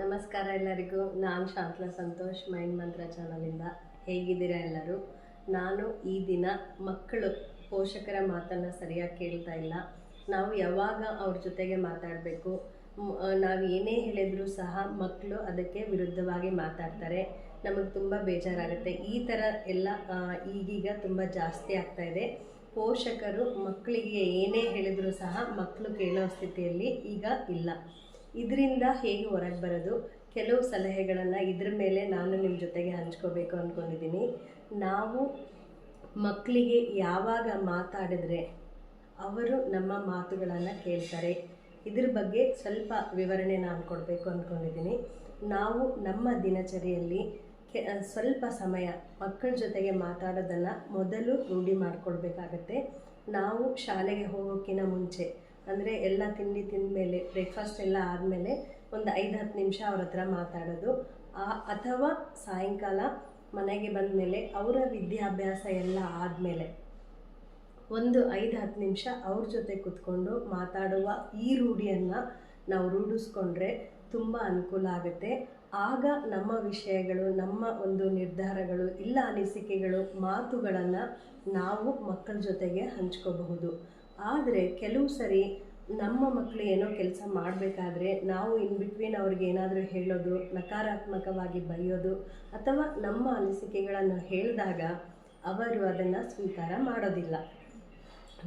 ನಮಸ್ಕಾರ ಎಲ್ಲರಿಗೂ. ನಾನು ಶಾಂತಲಾ ಸಂತೋಷ್ ಮೈಂಡ್ ಮಂತ್ರ ಚಾನಲಿಂದ. ಹೇಗಿದ್ದೀರಾ ಎಲ್ಲರೂ? ನಾನು ಈ ದಿನ ಮಕ್ಕಳು ಪೋಷಕರ ಮಾತನ್ನು ಸರಿಯಾಗಿ ಕೇಳ್ತಾ ಇಲ್ಲ. ನಾವು ಯಾವಾಗ ಅವ್ರ ಜೊತೆಗೆ ಮಾತಾಡಬೇಕು, ನಾವು ಏನೇ ಹೇಳಿದರೂ ಸಹ ಮಕ್ಕಳು ಅದಕ್ಕೆ ವಿರುದ್ಧವಾಗಿ ಮಾತಾಡ್ತಾರೆ. ನಮಗೆ ತುಂಬ ಬೇಜಾರಾಗುತ್ತೆ. ಈ ಥರ ಎಲ್ಲ ಈಗೀಗ ತುಂಬ ಜಾಸ್ತಿ ಆಗ್ತಾಯಿದೆ. ಪೋಷಕರು ಮಕ್ಕಳಿಗೆ ಏನೇ ಹೇಳಿದರೂ ಸಹ ಮಕ್ಕಳು ಕೇಳೋ ಸ್ಥಿತಿಯಲ್ಲಿ ಈಗ ಇಲ್ಲ. ಇದರಿಂದ ಹೇಗೆ ಹೊರಗೆ ಬರೋದು, ಕೆಲವು ಸಲಹೆಗಳನ್ನು ಇದ್ರ ಮೇಲೆ ನಾನು ನಿಮ್ಮ ಜೊತೆಗೆ ಹಂಚ್ಕೋಬೇಕು ಅಂದ್ಕೊಂಡಿದ್ದೀನಿ. ನಾವು ಮಕ್ಕಳಿಗೆ ಯಾವಾಗ ಮಾತಾಡಿದ್ರೆ ಅವರು ನಮ್ಮ ಮಾತುಗಳನ್ನು ಕೇಳ್ತಾರೆ, ಇದ್ರ ಬಗ್ಗೆ ಸ್ವಲ್ಪ ವಿವರಣೆ ನಾನು ಕೊಡಬೇಕು ಅಂದ್ಕೊಂಡಿದ್ದೀನಿ. ನಾವು ನಮ್ಮ ದಿನಚರಿಯಲ್ಲಿ ಸ್ವಲ್ಪ ಸಮಯ ಮಕ್ಕಳ ಜೊತೆಗೆ ಮಾತಾಡೋದನ್ನು ಮೊದಲು ರೂಢಿ ಮಾಡಿಕೊಳ್ಬೇಕಾಗತ್ತೆ. ನಾವು ಶಾಲೆಗೆ ಹೋಗೋಕ್ಕಿಂತ ಮುಂಚೆ, ಅಂದರೆ ಎಲ್ಲ ತಿಂಡಿ ತಿಂದ ಮೇಲೆ, ಬ್ರೇಕ್ಫಾಸ್ಟ್ ಎಲ್ಲ ಆದಮೇಲೆ ಒಂದು 5-10 ನಿಮಿಷ ಅವ್ರ ಹತ್ರ ಮಾತಾಡೋದು, ಅಥವಾ ಸಾಯಂಕಾಲ ಮನೆಗೆ ಬಂದ ಮೇಲೆ ಅವರ ವಿದ್ಯಾಭ್ಯಾಸ ಎಲ್ಲ ಆದಮೇಲೆ ಒಂದು 5-10 ನಿಮಿಷ ಅವ್ರ ಜೊತೆ ಕೂತ್ಕೊಂಡು ಮಾತಾಡುವ ಈ ರೂಢಿಯನ್ನು ನಾವು ರೂಢಿಸ್ಕೊಂಡ್ರೆ ತುಂಬ ಅನುಕೂಲ ಆಗುತ್ತೆ. ಆಗ ನಮ್ಮ ವಿಷಯಗಳು, ನಮ್ಮ ಒಂದು ನಿರ್ಧಾರಗಳು, ಇಲ್ಲ ಅನಿಸಿಕೆಗಳು, ಮಾತುಗಳನ್ನು ನಾವು ಮಕ್ಕಳ ಜೊತೆಗೆ ಹಂಚ್ಕೋಬಹುದು. ಆದರೆ ಕೆಲವು ಸರಿ ನಮ್ಮ ಮಕ್ಕಳು ಏನೋ ಕೆಲಸ ಮಾಡಬೇಕಾದ್ರೆ ನಾವು ಬಿಟ್ವೀನ್ ಅವ್ರಿಗೆ ಏನಾದರೂ ಹೇಳೋದು, ನಕಾರಾತ್ಮಕವಾಗಿ ಬರೆಯೋದು, ಅಥವಾ ನಮ್ಮ ಅನಿಸಿಕೆಗಳನ್ನು ಹೇಳಿದಾಗ ಅವರು ಅದನ್ನು ಸ್ವೀಕಾರ ಮಾಡೋದಿಲ್ಲ.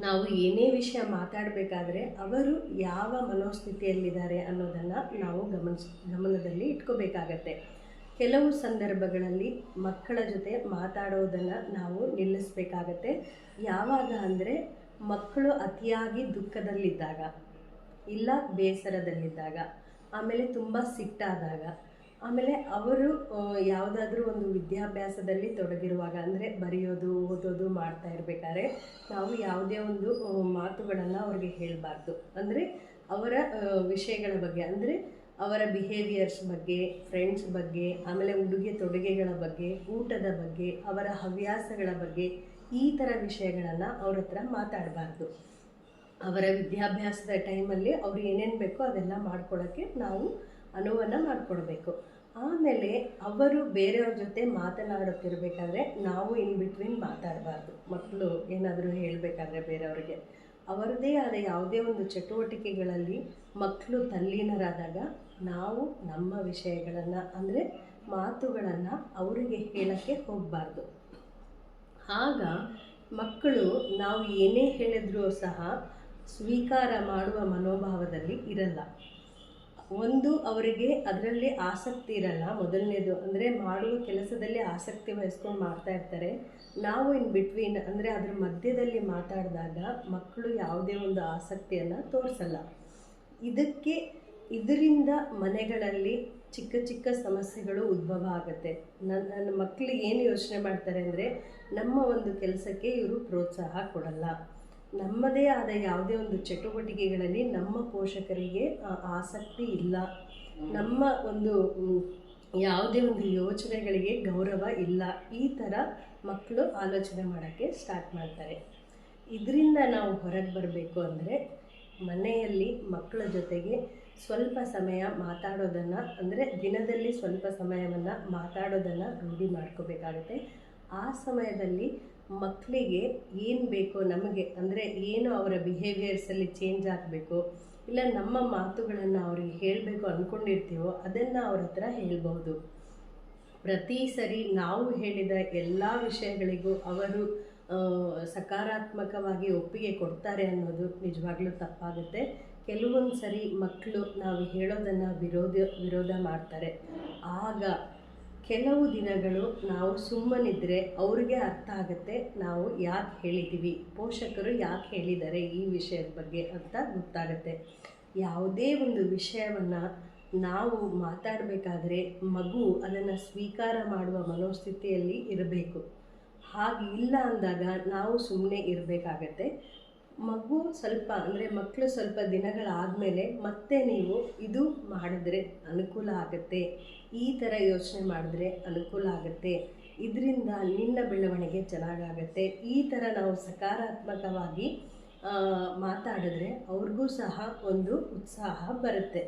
ನಾವು ಏನೇ ವಿಷಯ ಮಾತಾಡಬೇಕಾದ್ರೆ ಅವರು ಯಾವ ಮನೋಸ್ಥಿತಿಯಲ್ಲಿದ್ದಾರೆ ಅನ್ನೋದನ್ನು ನಾವು ಗಮನದಲ್ಲಿ ಇಟ್ಕೋಬೇಕಾಗತ್ತೆ. ಕೆಲವು ಸಂದರ್ಭಗಳಲ್ಲಿ ಮಕ್ಕಳ ಜೊತೆ ಮಾತಾಡೋದನ್ನು ನಾವು ನಿಲ್ಲಿಸಬೇಕಾಗತ್ತೆ. ಯಾವಾಗ ಅಂದರೆ ಮಕ್ಕಳು ಅತಿಯಾಗಿ ದುಃಖದಲ್ಲಿದ್ದಾಗ, ಇಲ್ಲ ಬೇಸರದಲ್ಲಿದ್ದಾಗ, ಆಮೇಲೆ ತುಂಬ ಸಿಟ್ಟಾದಾಗ, ಆಮೇಲೆ ಅವರು ಯಾವುದಾದ್ರೂ ಒಂದು ವಿದ್ಯಾಭ್ಯಾಸದಲ್ಲಿ ತೊಡಗಿರುವಾಗ, ಅಂದರೆ ಬರೆಯೋದು, ಓದೋದು ಮಾಡ್ತಾ ಇರಬೇಕಾದ್ರೆ ನಾವು ಯಾವುದೇ ಒಂದು ಮಾತುಗಳನ್ನು ಅವ್ರಿಗೆ ಹೇಳಬಾರ್ದು. ಅಂದರೆ ಅವರ ವಿಷಯಗಳ ಬಗ್ಗೆ, ಅಂದರೆ ಅವರ ಬಿಹೇವಿಯರ್ಸ್ ಬಗ್ಗೆ, ಫ್ರೆಂಡ್ಸ್ ಬಗ್ಗೆ, ಆಮೇಲೆ ಉಡುಗೆ ತೊಡುಗೆಗಳ ಬಗ್ಗೆ, ಊಟದ ಬಗ್ಗೆ, ಅವರ ಹವ್ಯಾಸಗಳ ಬಗ್ಗೆ, ಈ ಥರ ವಿಷಯಗಳನ್ನು ಅವ್ರ ಹತ್ರ ಮಾತಾಡಬಾರ್ದು. ಅವರ ವಿದ್ಯಾಭ್ಯಾಸದ ಟೈಮಲ್ಲಿ ಅವ್ರು ಏನೇನು ಬೇಕೋ ಅದೆಲ್ಲ ಮಾಡ್ಕೊಳ್ಳೋಕ್ಕೆ ನಾವು ಅನುವನ್ನು ಮಾಡಿಕೊಡ್ಬೇಕು. ಆಮೇಲೆ ಅವರು ಬೇರೆಯವ್ರ ಜೊತೆ ಮಾತನಾಡುತ್ತಿರಬೇಕಾದ್ರೆ ನಾವು ಇನ್ ಬಿಟ್ವೀನ್ ಮಾತಾಡಬಾರ್ದು. ಮಕ್ಕಳು ಏನಾದರೂ ಹೇಳಬೇಕಾದ್ರೆ ಬೇರೆಯವ್ರಿಗೆ, ಅವರದೇ ಆದ ಯಾವುದೇ ಒಂದು ಚಟುವಟಿಕೆಗಳಲ್ಲಿ ಮಕ್ಕಳು ತಲ್ಲೀನರಾದಾಗ ನಾವು ನಮ್ಮ ವಿಷಯಗಳನ್ನು, ಅಂದರೆ ಮಾತುಗಳನ್ನು ಅವರಿಗೆ ಹೇಳೋಕ್ಕೆ ಹೋಗಬಾರ್ದು. ಆಗ ಮಕ್ಕಳು ನಾವು ಏನೇ ಹೇಳಿದ್ರೂ ಸಹ ಸ್ವೀಕಾರ ಮಾಡುವ ಮನೋಭಾವದಲ್ಲಿ ಇರಲ್ಲ. ಒಂದು, ಅವರಿಗೆ ಅದರಲ್ಲಿ ಆಸಕ್ತಿ ಇರಲ್ಲ. ಮೊದಲನೇದು ಅಂದರೆ ಮಾಡುವ ಕೆಲಸದಲ್ಲಿ ಆಸಕ್ತಿ ವಹಿಸ್ಕೊಂಡು ಮಾಡ್ತಾ ಇರ್ತಾರೆ. ನಾವು ಇನ್ ಬಿಟ್ವೀನ್, ಅಂದರೆ ಅದ್ರ ಮಧ್ಯದಲ್ಲಿ ಮಾತಾಡಿದಾಗ ಮಕ್ಕಳು ಯಾವುದೇ ಒಂದು ಆಸಕ್ತಿಯನ್ನು ತೋರಿಸಲ್ಲ. ಇದರಿಂದ ಮನೆಗಳಲ್ಲಿ ಚಿಕ್ಕ ಚಿಕ್ಕ ಸಮಸ್ಯೆಗಳು ಉದ್ಭವ ಆಗುತ್ತೆ. ನನ್ನ ಮಕ್ಕಳು ಏನು ಯೋಚನೆ ಮಾಡ್ತಾರೆ ಅಂದರೆ, ನಮ್ಮ ಒಂದು ಕೆಲಸಕ್ಕೆ ಇವರು ಪ್ರೋತ್ಸಾಹ ಕೊಡಲ್ಲ, ನಮ್ಮದೇ ಆದ ಯಾವುದೇ ಒಂದು ಚಟುವಟಿಕೆಗಳಲ್ಲಿ ನಮ್ಮ ಪೋಷಕರಿಗೆ ಆಸಕ್ತಿ ಇಲ್ಲ, ನಮ್ಮ ಒಂದು ಯಾವುದೇ ಒಂದು ಯೋಚನೆಗಳಿಗೆ ಗೌರವ ಇಲ್ಲ, ಈ ಥರ ಮಕ್ಕಳು ಆಲೋಚನೆ ಮಾಡೋಕ್ಕೆ ಸ್ಟಾರ್ಟ್ ಮಾಡ್ತಾರೆ. ಇದರಿಂದ ನಾವು ಹೊರಗೆ ಬರಬೇಕು ಅಂದರೆ ಮನೆಯಲ್ಲಿ ಮಕ್ಕಳ ಜೊತೆಗೆ ಸ್ವಲ್ಪ ಸಮಯ ಮಾತಾಡೋದನ್ನು, ಅಂದರೆ ದಿನದಲ್ಲಿ ಸ್ವಲ್ಪ ಸಮಯವನ್ನು ಮಾತಾಡೋದನ್ನು ರೂಢಿ ಮಾಡ್ಕೋಬೇಕಾಗುತ್ತೆ. ಆ ಸಮಯದಲ್ಲಿ ಮಕ್ಕಳಿಗೆ ಏನು ಬೇಕೋ ನಮಗೆ, ಅಂದರೆ ಏನು ಅವರ ಬಿಹೇವಿಯರ್ಸಲ್ಲಿ ಚೇಂಜ್ ಆಗಬೇಕು, ಇಲ್ಲ ನಮ್ಮ ಮಾತುಗಳನ್ನು ಅವ್ರಿಗೆ ಹೇಳಬೇಕು ಅಂದ್ಕೊಂಡಿರ್ತೀವೋ ಅದನ್ನು ಅವ್ರ ಹತ್ರ ಹೇಳ್ಬೋದು. ಪ್ರತಿ ಸರಿ ನಾವು ಹೇಳಿದ ಎಲ್ಲ ವಿಷಯಗಳಿಗೂ ಅವರು ಸಕಾರಾತ್ಮಕವಾಗಿ ಒಪ್ಪಿಗೆ ಕೊಡ್ತಾರೆ ಅನ್ನೋದು ನಿಜವಾಗ್ಲೂ ತಪ್ಪಾಗುತ್ತೆ. ಕೆಲವೊಂದು ಸರಿ ಮಕ್ಕಳು ನಾವು ಹೇಳೋದನ್ನು ವಿರೋಧ ಮಾಡ್ತಾರೆ. ಆಗ ಕೆಲವು ದಿನಗಳು ನಾವು ಸುಮ್ಮನಿದ್ರೆ ಅವ್ರಿಗೆ ಅರ್ಥ ಆಗುತ್ತೆ ನಾವು ಯಾಕೆ ಹೇಳಿದ್ದೀವಿ, ಪೋಷಕರು ಯಾಕೆ ಹೇಳಿದ್ದಾರೆ ಈ ವಿಷಯದ ಬಗ್ಗೆ ಅಂತ ಗೊತ್ತಾಗುತ್ತೆ. ಯಾವುದೇ ಒಂದು ವಿಷಯವನ್ನು ನಾವು ಮಾತಾಡಬೇಕಾದ್ರೆ ಮಗು ಅದನ್ನು ಸ್ವೀಕಾರ ಮಾಡುವ ಮನೋಸ್ಥಿತಿಯಲ್ಲಿ ಇರಬೇಕು. ಹಾಗೆ ಇಲ್ಲ ಅಂದಾಗ ನಾವು ಸುಮ್ಮನೆ ಇರಬೇಕಾಗತ್ತೆ. ಮಗು ಸ್ವಲ್ಪ, ಅಂದರೆ ಮಕ್ಕಳು ಸ್ವಲ್ಪ ದಿನಗಳಾದಮೇಲೆ ಮತ್ತೆ ನೀವು ಇದು ಮಾಡಿದ್ರೆ ಅನುಕೂಲ ಆಗುತ್ತೆ, ಈ ಥರ ಯೋಚನೆ ಮಾಡಿದ್ರೆ ಅನುಕೂಲ ಆಗುತ್ತೆ, ಇದರಿಂದ ನಿನ್ನ ಬೆಳವಣಿಗೆ ಚೆನ್ನಾಗಾಗತ್ತೆ, ಈ ಥರ ನಾವು ಸಕಾರಾತ್ಮಕವಾಗಿ ಮಾತಾಡಿದ್ರೆ ಅವ್ರಿಗೂ ಸಹ ಒಂದು ಉತ್ಸಾಹ ಬರುತ್ತೆ.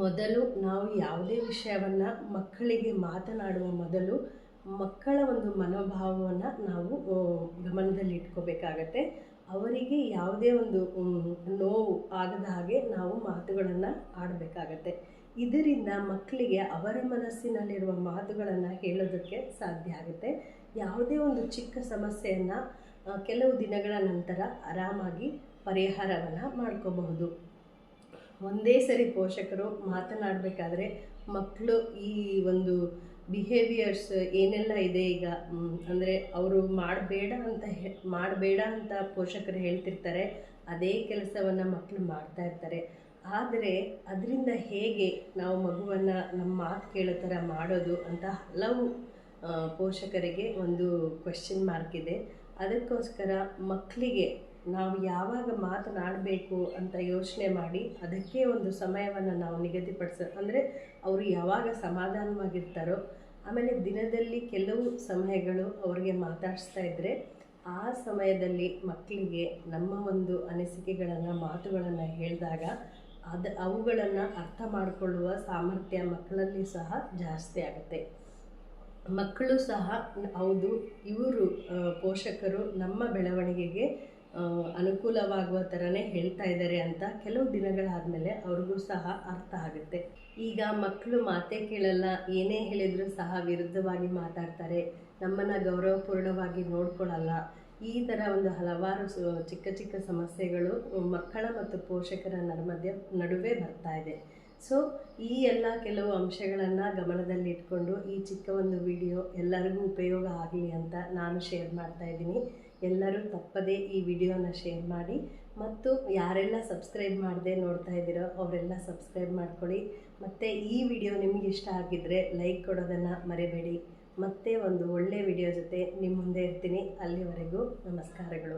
ಮೊದಲು ನಾವು ಯಾವುದೇ ವಿಷಯವನ್ನು ಮಕ್ಕಳಿಗೆ ಮಾತನಾಡುವ ಮೊದಲು ಮಕ್ಕಳ ಒಂದು ಮನೋಭಾವವನ್ನು ನಾವು ಗಮನದಲ್ಲಿ ಇಟ್ಕೋಬೇಕಾಗತ್ತೆ. ಅವರಿಗೆ ಯಾವುದೇ ಒಂದು ನೋವು ಆಗದ ಹಾಗೆ ನಾವು ಮಾತುಗಳನ್ನು ಆಡಬೇಕಾಗತ್ತೆ. ಇದರಿಂದ ಮಕ್ಕಳಿಗೆ ಅವರ ಮನಸ್ಸಿನಲ್ಲಿರುವ ಮಾತುಗಳನ್ನು ಹೇಳೋದಕ್ಕೆ ಸಾಧ್ಯ ಆಗುತ್ತೆ. ಯಾವುದೇ ಒಂದು ಚಿಕ್ಕ ಸಮಸ್ಯೆಯನ್ನು ಕೆಲವು ದಿನಗಳ ನಂತರ ಆರಾಮಾಗಿ ಪರಿಹಾರವನ್ನು ಮಾಡ್ಕೋಬಹುದು. ಒಂದೇ ಸರಿ ಪೋಷಕರು ಮಾತನಾಡಬೇಕಾದ್ರೆ ಮಕ್ಕಳು ಈ ಒಂದು ಬಿಹೇವಿಯರ್ಸ್ ಏನೆಲ್ಲ ಇದೆ ಈಗ, ಅಂದರೆ ಅವರು ಮಾಡಬೇಡ ಅಂತ ಪೋಷಕರು ಹೇಳ್ತಿರ್ತಾರೆ, ಅದೇ ಕೆಲಸವನ್ನು ಮಕ್ಕಳು ಮಾಡ್ತಾ ಇರ್ತಾರೆ. ಆದರೆ ಅದರಿಂದ ಹೇಗೆ ನಾವು ಮಗುವನ್ನು ನಮ್ಮ ಮಾತು ಕೇಳೋ ಥರ ಮಾಡೋದು ಅಂತ ಹಲವು ಪೋಷಕರಿಗೆ ಒಂದು ಕ್ವೆಶ್ಚನ್ ಮಾರ್ಕ್ ಇದೆ. ಅದಕ್ಕೋಸ್ಕರ ಮಕ್ಕಳಿಗೆ ನಾವು ಯಾವಾಗ ಮಾತನಾಡಬೇಕು ಅಂತ ಯೋಚನೆ ಮಾಡಿ ಅದಕ್ಕೆ ಒಂದು ಸಮಯವನ್ನು ನಾವು ಅಂದರೆ ಅವರು ಯಾವಾಗ ಸಮಾಧಾನವಾಗಿರ್ತಾರೋ, ಆಮೇಲೆ ದಿನದಲ್ಲಿ ಕೆಲವು ಸಮಯಗಳು ಅವ್ರಿಗೆ ಮಾತಾಡಿಸ್ತಾ ಇದ್ದರೆ ಆ ಸಮಯದಲ್ಲಿ ಮಕ್ಕಳಿಗೆ ನಮ್ಮ ಒಂದು ಅನಿಸಿಕೆಗಳನ್ನು ಮಾತುಗಳನ್ನು ಹೇಳಿದಾಗ ಅವುಗಳನ್ನು ಅರ್ಥ ಮಾಡಿಕೊಳ್ಳುವ ಸಾಮರ್ಥ್ಯ ಮಕ್ಕಳಲ್ಲಿ ಸಹ ಜಾಸ್ತಿ ಆಗುತ್ತೆ. ಮಕ್ಕಳು ಸಹ ಹೌದು, ಇವರು ಪೋಷಕರು ನಮ್ಮ ಬೆಳವಣಿಗೆಗೆ ಅನುಕೂಲವಾಗುವ ಥರನೇ ಹೇಳ್ತಾ ಇದ್ದಾರೆ ಅಂತ ಕೆಲವು ದಿನಗಳಾದಮೇಲೆ ಅವ್ರಿಗೂ ಸಹ ಅರ್ಥ ಆಗುತ್ತೆ. ಈಗ ಮಕ್ಕಳು ಮಾತೇ ಕೇಳಲ್ಲ, ಏನೇ ಹೇಳಿದರೂ ಸಹ ವಿರುದ್ಧವಾಗಿ ಮಾತಾಡ್ತಾರೆ, ನಮ್ಮನ್ನು ಗೌರವಪೂರ್ಣವಾಗಿ ನೋಡ್ಕೊಳ್ಳಲ್ಲ. ಈ ಥರ ಒಂದು ಹಲವಾರು ಚಿಕ್ಕ ಚಿಕ್ಕ ಸಮಸ್ಯೆಗಳು ಮಕ್ಕಳ ಮತ್ತು ಪೋಷಕರ ನಡುವೆ ಬರ್ತಾ ಇದೆ. ಸೊ ಈ ಎಲ್ಲ ಕೆಲವು ಅಂಶಗಳನ್ನು ಗಮನದಲ್ಲಿ ಇಟ್ಕೊಂಡು ಈ ಚಿಕ್ಕ ಒಂದು ವಿಡಿಯೋ ಎಲ್ಲರಿಗೂ ಉಪಯೋಗ ಆಗಲಿ ಅಂತ ನಾನು ಶೇರ್ ಮಾಡ್ತಾ ಇದ್ದೀನಿ. ಎಲ್ಲರೂ ತಪ್ಪದೇ ಈ ವಿಡಿಯೋನ ಶೇರ್ ಮಾಡಿ, ಮತ್ತು ಯಾರೆಲ್ಲ ಸಬ್ಸ್ಕ್ರೈಬ್ ಮಾಡದೆ ನೋಡ್ತಾ ಇದ್ದೀರೋ ಅವರೆಲ್ಲ ಸಬ್ಸ್ಕ್ರೈಬ್ ಮಾಡ್ಕೊಳ್ಳಿ. ಮತ್ತು ಈ ವಿಡಿಯೋ ನಿಮಗೆ ಇಷ್ಟ ಆಗಿದ್ದರೆ ಲೈಕ್ ಕೊಡೋದನ್ನು ಮರಿಬೇಡಿ. ಮತ್ತೆ ಒಂದು ಒಳ್ಳೆಯ ವಿಡಿಯೋ ಜೊತೆ ನಿಮ್ಮ ಮುಂದೆ ಇರ್ತೀನಿ. ಅಲ್ಲಿವರೆಗೂ ನಮಸ್ಕಾರಗಳು.